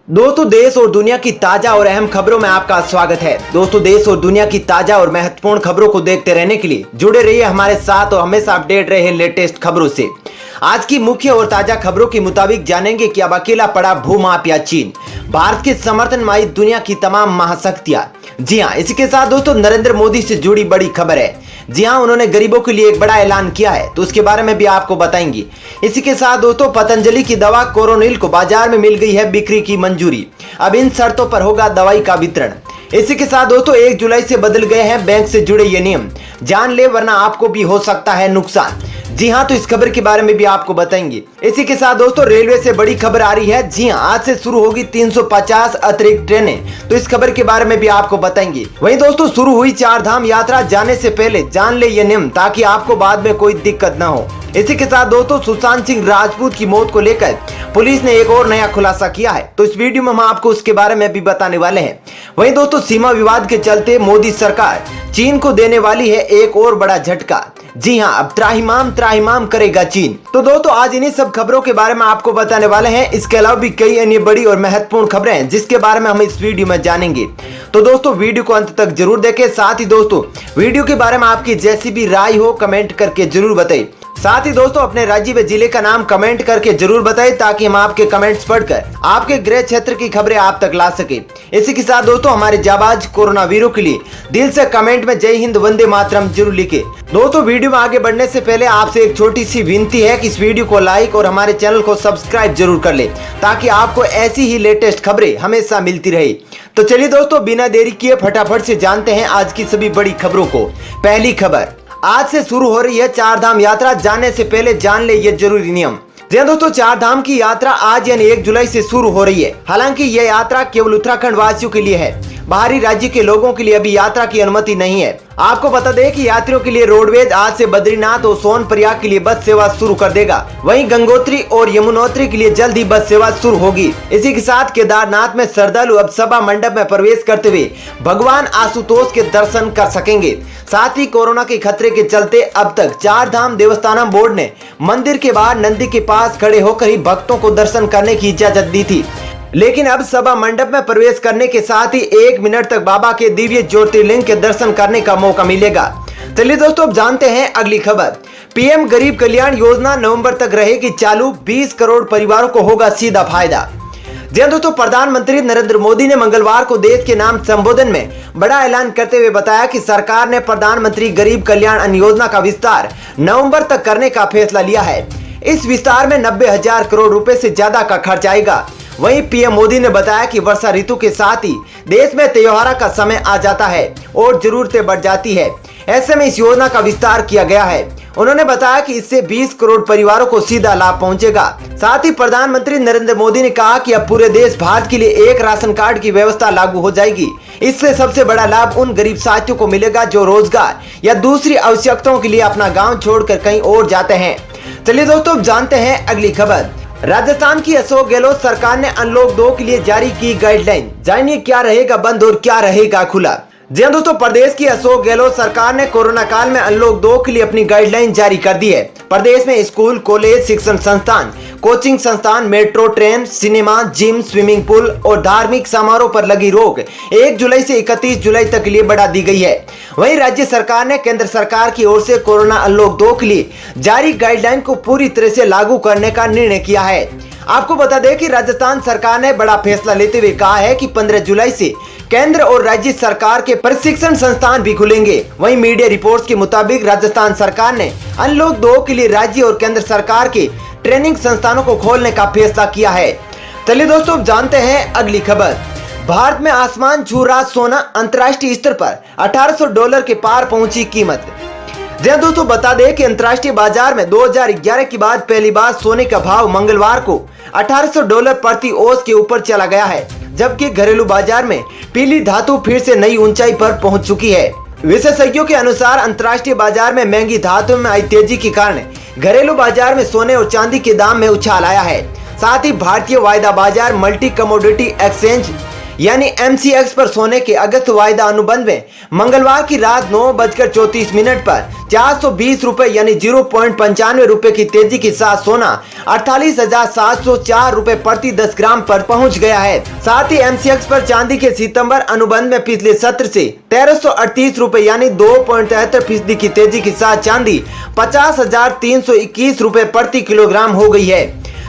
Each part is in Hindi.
दोस्तों, देश और दुनिया की ताजा और अहम खबरों में आपका स्वागत है। दोस्तों, देश और दुनिया की ताजा और महत्वपूर्ण खबरों को देखते रहने के लिए जुड़े रहिए हमारे साथ और हमेशा अपडेट रहे लेटेस्ट खबरों से। आज की मुख्य और ताजा खबरों के मुताबिक जानेंगे कि अब अकेला पड़ा भूमाफिया चीन, भारत के समर्थन में आई दुनिया की तमाम महाशक्तियां। जी हां, इसी के साथ दोस्तों नरेंद्र मोदी से जुड़ी बड़ी खबर है। जी हां, उन्होंने गरीबों के लिए एक बड़ा ऐलान किया है, तो उसके बारे में भी आपको बताएंगे। इसी के साथ दोस्तों पतंजलि की दवा कोरोनिल को बाजार में मिल गई है बिक्री की मंजूरी। अब इन शर्तों पर होगा दवाई का वितरण। इसी के साथ दोस्तों 1 जुलाई से बदल गए हैं बैंक से जुड़े ये नियम, जान ले वरना आपको भी हो सकता है नुकसान। जी हां, तो इस खबर के बारे में भी आपको बताएंगे। इसी के साथ दोस्तों रेलवे से बड़ी खबर आ रही है। जी हां, आज से शुरू होगी 350 अतिरिक्त ट्रेनें, तो इस खबर के बारे में भी आपको बताएंगे। वहीं दोस्तों शुरू हुई 4 धाम यात्रा, जाने से पहले जान ले ये नियम ताकि आपको बाद में कोई दिक्कत न हो। इसी के साथ दोस्तों सुशांत सिंह राजपूत की मौत को लेकर पुलिस ने एक और नया खुलासा किया है, तो इस वीडियो में हम आपको उसके बारे में भी बताने वाले हैं। वहीं दोस्तों सीमा विवाद के चलते मोदी सरकार चीन को देने वाली है एक और बड़ा झटका। जी हां, अब त्राहिमाम करेगा चीन। तो दोस्तों आज इन्हीं सब खबरों के बारे में आपको बताने वाले हैं। इसके अलावा भी कई अन्य बड़ी और महत्वपूर्ण खबरें हैं जिसके बारे में हम इस वीडियो में जानेंगे। तो दोस्तों वीडियो को अंत तक जरूर देखें। साथ ही दोस्तों वीडियो के बारे में आपकी जैसी भी राय हो कमेंट करके जरूर बताइए। साथ ही दोस्तों अपने राज्य व जिले का नाम कमेंट करके जरूर बताएं ताकि हम आपके कमेंट्स पढ़कर आपके गृह क्षेत्र की खबरें आप तक ला सके। इसी के साथ दोस्तों हमारे जाबाज कोरोना वीरों के लिए दिल से कमेंट में जय हिंद वंदे मातरम जरूर लिखे। दोस्तों वीडियो में आगे बढ़ने से पहले आपसे एक छोटी सी विनती है कि इस वीडियो को लाइक और हमारे चैनल को सब्सक्राइब जरूर कर ले ताकि आपको ऐसी ही लेटेस्ट खबरें हमेशा मिलती रहे। तो चलिए दोस्तों बिना देरी किए फटाफट से जानते हैं आज की सभी बड़ी खबरों को। पहली खबर, आज से शुरू हो रही है 4 धाम यात्रा, जाने से पहले जान ले ये जरूरी नियम। जी हां दोस्तों 4 धाम की यात्रा आज यानी 1 जुलाई से शुरू हो रही है। हालांकि यह यात्रा केवल उत्तराखंड वासियों के लिए है, बाहरी राज्य के लोगों के लिए अभी यात्रा की अनुमति नहीं है। आपको बता दें कि यात्रियों के लिए रोडवेज आज से बद्रीनाथ और सोनप्रयाग के लिए बस सेवा शुरू कर देगा। वहीं गंगोत्री और यमुनोत्री के लिए जल्द ही बस सेवा शुरू होगी। इसी के साथ केदारनाथ में श्रद्धालु अब सभा मंडप में प्रवेश करते हुए भगवान आशुतोष के दर्शन कर सकेंगे। साथ ही कोरोना के खतरे के चलते अब तक 4 धाम देवस्थानम बोर्ड ने मंदिर के बाहर नंदी के पास खड़े होकर ही भक्तों को दर्शन करने की इजाजत दी थी, लेकिन अब सभा मंडप में प्रवेश करने के साथ ही 1 मिनट तक बाबा के दिव्य ज्योतिर्लिंग के दर्शन करने का मौका मिलेगा। चलिए दोस्तों अब जानते हैं अगली खबर। पीएम गरीब कल्याण योजना नवंबर तक रहेगी चालू, 20 करोड़ परिवारों को होगा सीधा फायदा। जी हां दोस्तों प्रधानमंत्री नरेंद्र मोदी ने मंगलवार को देश के नाम संबोधन में बड़ा ऐलान करते हुए बताया कि सरकार ने प्रधानमंत्री गरीब कल्याण अन्न योजना का विस्तार नवंबर तक करने का फैसला लिया है। इस विस्तार में 90,000 करोड़ रुपए से ज्यादा का खर्च आएगा। वहीं पीएम मोदी ने बताया कि वर्षा ऋतु के साथ ही देश में त्योहारों का समय आ जाता है और जरूरतें बढ़ जाती है। ऐसे में इस योजना का विस्तार किया गया है। उन्होंने बताया कि इससे 20 करोड़ परिवारों को सीधा लाभ पहुंचेगा। साथ ही प्रधानमंत्री नरेंद्र मोदी ने कहा कि अब पूरे देश भारत के लिए एक राशन कार्ड की व्यवस्था लागू हो जाएगी। इससे सबसे बड़ा लाभ उन गरीब साथियों को मिलेगा जो रोजगार या दूसरी आवश्यकताओं के लिए अपना गाँव छोड़कर कहीं और जाते हैं। चलिए दोस्तों जानते हैं अगली खबर। राजस्थान की अशोक गहलोत सरकार ने अनलॉक 2 के लिए जारी की गाइडलाइन, जानिए क्या रहेगा बंद और क्या रहेगा खुला। जी हां दोस्तों प्रदेश की अशोक गहलोत सरकार ने कोरोना काल में अनलॉक 2 के लिए अपनी गाइडलाइन जारी कर दी है। प्रदेश में स्कूल, कॉलेज, शिक्षण संस्थान, कोचिंग संस्थान, metro train, cinema, gym, swimming pool और धार्मिक समारोह पर लगी रोक 1 जुलाई से 31 जुलाई तक के लिए बढ़ा दी गई है। वहीं राज्य सरकार ने केंद्र सरकार की ओर से कोरोना अनलॉक 2 के लिए जारी गाइडलाइन को पूरी तरह से लागू करने का निर्णय किया है। आपको बता दें कि राजस्थान सरकार ने बड़ा फैसला लेते हुए कहा है कि 15 जुलाई से केंद्र और राज्य सरकार के प्रशिक्षण संस्थान भी खुलेंगे। वहीं मीडिया रिपोर्ट्स के मुताबिक राजस्थान सरकार ने अनलॉक 2 के लिए राज्य और केंद्र सरकार के ट्रेनिंग संस्थानों को खोलने का फैसला किया है। चलिए दोस्तों जानते हैं अगली खबर। भारत में आसमान छू रहा सोना, अंतर्राष्ट्रीय स्तर पर $1800 के पार पहुंची कीमत। जी हां दोस्तों बता दें कि अंतर्राष्ट्रीय बाजार में 2011 के बाद पहली बार सोने का भाव मंगलवार को $1800 प्रति औंस के ऊपर चला गया है, जबकि घरेलू बाजार में पीली धातु फिर से नई ऊंचाई पर पहुंच चुकी है। विशेषज्ञों के अनुसार अंतर्राष्ट्रीय बाजार में महंगी धातु में आई तेजी के कारण घरेलू बाजार में सोने और चांदी के दाम में उछाल आया है। साथ ही भारतीय वायदा बाजार मल्टी कमोडिटी एक्सचेंज यानी MCX पर सोने के अगस्त वायदा अनुबंध में मंगलवार की रात 9:34 पर 420 रुपए यानी 0.95 रुपए की तेजी के साथ सोना 48,704 रुपए प्रति 10 ग्राम पर पहुंच गया है। साथ ही MCX पर चांदी के सितंबर अनुबंध में पिछले सत्र से 1338 रुपए यानी 2.73% की तेजी के साथ चांदी 50,321 रुपए प्रति किलोग्राम हो गई है।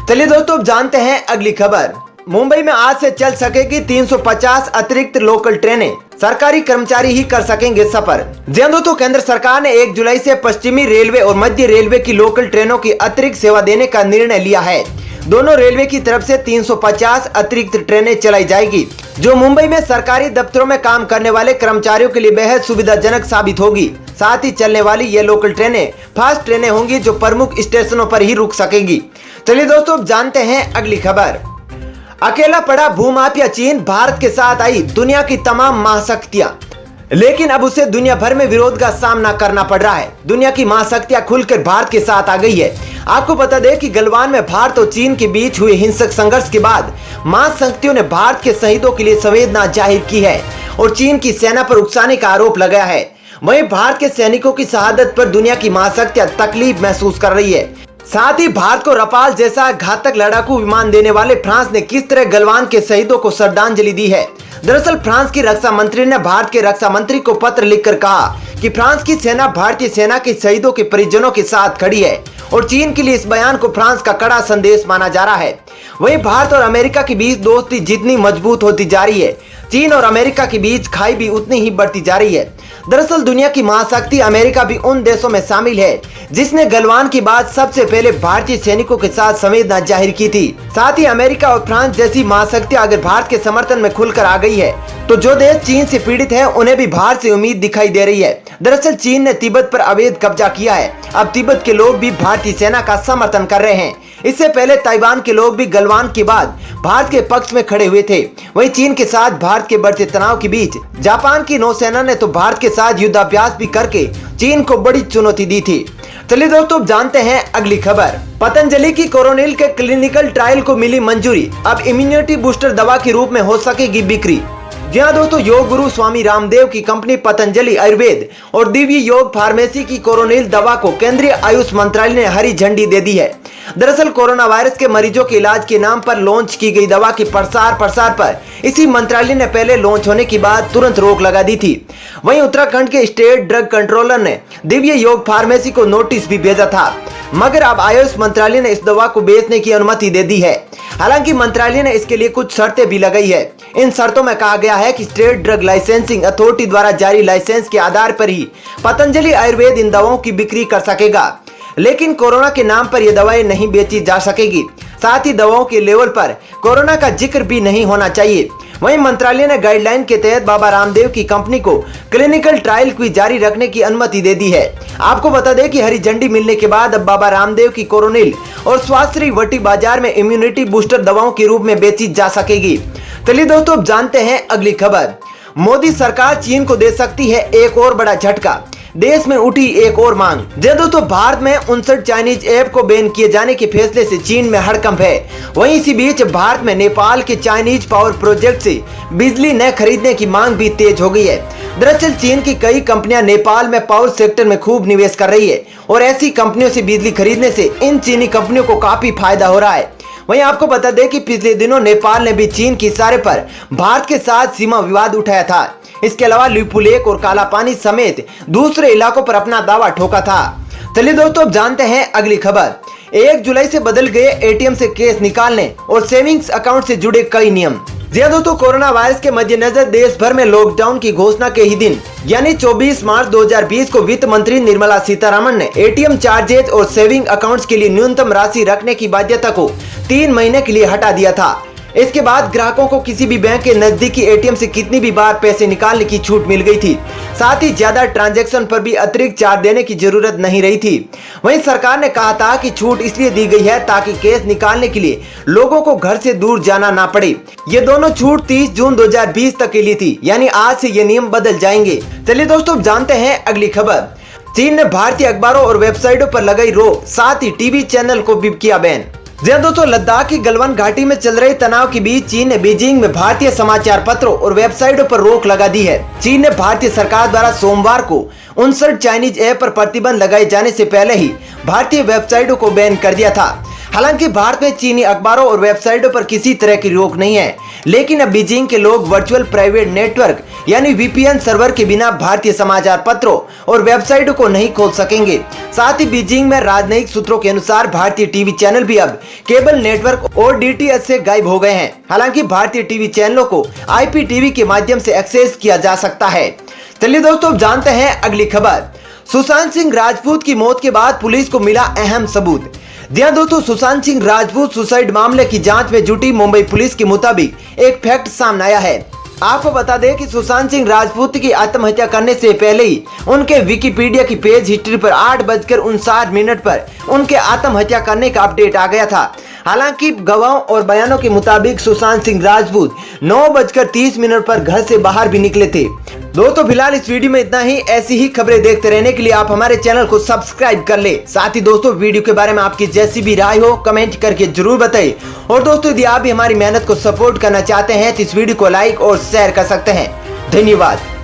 चलिए दोस्तों, अब जानते हैं अगली खबर। मुंबई में आज से चल सकेगी 350 अतिरिक्त लोकल ट्रेनें, सरकारी कर्मचारी ही कर सकेंगे सफर। जी हां दोस्तों, केंद्र सरकार ने 1 जुलाई से पश्चिमी रेलवे और मध्य रेलवे की लोकल ट्रेनों की अतिरिक्त सेवा देने का निर्णय लिया है। दोनों रेलवे की तरफ से 350 अतिरिक्त ट्रेनें चलाई जाएगी, जो मुंबई में सरकारी दफ्तरों में काम करने वाले कर्मचारियों के लिए बेहद सुविधाजनक साबित होगी। साथ ही चलने वाली ये लोकल ट्रेनें फास्ट ट्रेनें होंगी, जो प्रमुख स्टेशनों पर ही रुक सकेंगी। चलिए दोस्तों, अब जानते हैं अगली खबर। अकेला पड़ा भूमाफिया चीन, भारत के साथ आई दुनिया की तमाम महाशक्तियां, लेकिन अब उसे दुनिया भर में विरोध का सामना करना पड़ रहा है। दुनिया की महाशक्तियां खुलकर भारत के साथ आ गई है। आपको बता दें कि गलवान में भारत और चीन के बीच हुए हिंसक संघर्ष के बाद महाशक्तियों ने भारत के शहीदों के लिए संवेदना जाहिर की है और चीन की सेना पर उकसाने का आरोप लगाया है। वहीं भारत के सैनिकों की शहादत पर दुनिया की महाशक्तियां तकलीफ महसूस कर रही है। साथ ही भारत को रफाल जैसा घातक लड़ाकू विमान देने वाले फ्रांस ने किस तरह गलवान के शहीदों को श्रद्धांजलि दी है। दरअसल फ्रांस की रक्षा मंत्री ने भारत के रक्षा मंत्री को पत्र लिखकर कहा कि फ्रांस की सेना भारतीय सेना के शहीदों के परिजनों के साथ खड़ी है और चीन के लिए इस बयान को फ्रांस का कड़ा संदेश माना जा रहा है। वहीं भारत और अमेरिका के बीच दोस्ती जितनी मजबूत होती जा रही है, चीन और अमेरिका के बीच खाई भी उतनी ही बढ़ती जा रही है। दरअसल दुनिया की महाशक्ति अमेरिका भी उन देशों में शामिल है जिसने गलवान के बाद सबसे पहले भारतीय सैनिकों के साथ संवेदना जाहिर की थी। साथ ही अमेरिका और फ्रांस जैसी महाशक्ति अगर भारत के समर्थन में खुलकर आ गई है तो जो देश चीन से पीड़ित है उन्हें भी भारत से उम्मीद दिखाई दे रही है। दरअसल चीन ने तिब्बत पर अवैध कब्जा किया है। अब तिब्बत के लोग भी भारतीय सेना का समर्थन कर रहे हैं। इससे पहले ताइवान के लोग भी गलवान के बाद भारत के पक्ष में खड़े हुए थे। वहीं चीन के साथ भारत के बढ़ते तनाव के बीच जापान की नौसेना ने तो भारत के साथ युद्धाभ्यास भी करके चीन को बड़ी चुनौती दी थी। चलिए दोस्तों, जानते हैं अगली खबर। पतंजलि की कोरोनिल के क्लिनिकल ट्रायल को मिली मंजूरी, अब इम्यूनिटी बूस्टर दवा के रूप में हो सकेगी बिक्री। जी हाँ दोस्तों, योग गुरु स्वामी रामदेव की कंपनी पतंजलि आयुर्वेद और दिव्य योग फार्मेसी की कोरोनिल दवा को केंद्रीय आयुष मंत्रालय ने हरी झंडी दे दी है। दरअसल कोरोना वायरस के मरीजों के इलाज के नाम पर लॉन्च की गई दवा के प्रसार पर इसी मंत्रालय ने पहले लॉन्च होने के बाद तुरंत रोक लगा दी थी। वहीं उत्तराखंड के स्टेट ड्रग कंट्रोलर ने दिव्य योग फार्मेसी को नोटिस भी भेजा था, मगर अब आयुष मंत्रालय ने इस दवा को बेचने की अनुमति दे दी है। हालांकि मंत्रालय ने इसके लिए कुछ शर्तें भी लगाई है। इन शर्तों में कहा गया है कि स्टेट ड्रग लाइसेंसिंग अथॉरिटी द्वारा जारी लाइसेंस के आधार पर ही पतंजलि आयुर्वेद इन दवाओं की बिक्री कर सकेगा, लेकिन कोरोना के नाम पर ये दवाएं नहीं बेची जा सकेगी। साथ ही दवाओं के लेवल पर कोरोना का जिक्र भी नहीं होना चाहिए। वहीं मंत्रालय ने गाइडलाइन के तहत बाबा रामदेव की कंपनी को क्लिनिकल ट्रायल की जारी रखने की अनुमति दे दी है। आपको बता दें कि हरी झंडी मिलने के बाद अब बाबा रामदेव की कोरोनिल और स्वास्थ्य वटी बाजार में इम्यूनिटी बूस्टर दवाओं के रूप में बेची जा सकेगी। चलिए दोस्तों, अब जानते हैं अगली खबर। मोदी सरकार चीन को दे सकती है एक और बड़ा झटका, देश में उठी एक और मांग। जी दोस्तों, भारत में 59 चाइनीज ऐप को बैन किए जाने के फैसले से चीन में हड़कंप है। वहीं इसी बीच भारत में नेपाल के चाइनीज पावर प्रोजेक्ट से बिजली न खरीदने की मांग भी तेज हो गई है। दरअसल चीन की कई कंपनियां नेपाल में पावर सेक्टर में खूब निवेश कर रही है और ऐसी कंपनियों से बिजली खरीदने से इन चीनी कंपनियों को काफी फायदा हो रहा है। वहीं आपको बता दें कि पिछले दिनों नेपाल ने भी चीन के इशारे पर भारत के साथ सीमा विवाद उठाया था। इसके अलावा लिपू लेक और काला पानी समेत दूसरे इलाकों पर अपना दावा ठोका था। चलिए दोस्तों, अब जानते हैं अगली खबर। 1 जुलाई से बदल गए एटीएम से कैश निकालने और सेविंग्स अकाउंट से जुड़े कई नियम। जी दोस्तों, कोरोना वायरस के मद्देनजर देश भर में लॉकडाउन की घोषणा के ही दिन यानी 24 मार्च 2020 को वित्त मंत्री निर्मला सीतारमण ने एटीएम चार्जेज और सेविंग अकाउंट्स के लिए न्यूनतम राशि रखने की बाध्यता को 3 महीने के लिए हटा दिया था। इसके बाद ग्राहकों को किसी भी बैंक के नजदीकी एटीएम से कितनी भी बार पैसे निकालने की छूट मिल गई थी। साथ ही ज्यादा ट्रांजैक्शन पर भी अतिरिक्त चार्ज देने की जरूरत नहीं रही थी। वहीं सरकार ने कहा था कि छूट इसलिए दी गई है ताकि कैश निकालने के लिए लोगों को घर से दूर जाना ना पड़े। ये दोनों छूट 30 जून 2020 तक के लिए थी, यानी आज से ये नियम बदल जाएंगे। चलिए दोस्तों, जानते हैं अगली खबर। चीन ने भारतीय अखबारों और वेबसाइटों पर लगाई रोक, साथ ही टीवी चैनल को भी किया बैन। जी हाँ दोस्तों, लद्दाख की गलवान घाटी में चल रहे तनाव के बीच चीन ने बीजिंग में भारतीय समाचार पत्रों और वेबसाइटों पर रोक लगा दी है। चीन ने भारतीय सरकार द्वारा सोमवार को 59 चाइनीज ऐप पर प्रतिबंध लगाए जाने से पहले ही भारतीय वेबसाइटों को बैन कर दिया था। हालांकि भारत में चीनी अखबारों और वेबसाइटों पर किसी तरह की रोक नहीं है, लेकिन अब बीजिंग के लोग वर्चुअल प्राइवेट नेटवर्क यानी वीपीएन सर्वर के बिना भारतीय समाचार पत्रों और वेबसाइटों को नहीं खोल सकेंगे। साथ ही बीजिंग में राजनयिक सूत्रों के अनुसार भारतीय टीवी चैनल भी अब केबल नेटवर्क और डीटीएच से गायब हो गए हैं। हालांकि भारतीय टीवी चैनलों को आईपीटीवी के माध्यम से एक्सेस किया जा सकता है। चलिए दोस्तों, अब जानते हैं अगली खबर। सुशांत सिंह राजपूत की मौत के बाद पुलिस को मिला अहम सबूत। जी हाँ दोस्तों, सुशांत सिंह राजपूत सुसाइड मामले की जांच में जुटी मुंबई पुलिस के मुताबिक एक फैक्ट सामने आया है। आपको बता दें कि सुशांत सिंह राजपूत की आत्महत्या करने से पहले ही उनके विकिपीडिया की पेज हिस्ट्री पर 8:59 पर उनके आत्महत्या करने का अपडेट आ गया था। हालांकि गवाहों और बयानों के मुताबिक सुशांत सिंह राजपूत 9:30 पर घर से बाहर भी निकले थे। दोस्तों फिलहाल इस वीडियो में इतना ही। ऐसी ही खबरें देखते रहने के लिए आप हमारे चैनल को सब्सक्राइब कर ले। साथ ही दोस्तों, वीडियो के बारे में आपकी जैसी भी राय हो कमेंट करके जरूर बताइए। और दोस्तों, यदि आप भी हमारी मेहनत को सपोर्ट करना चाहते हैं तो इस वीडियो को लाइक और शेयर कर सकते हैं। धन्यवाद।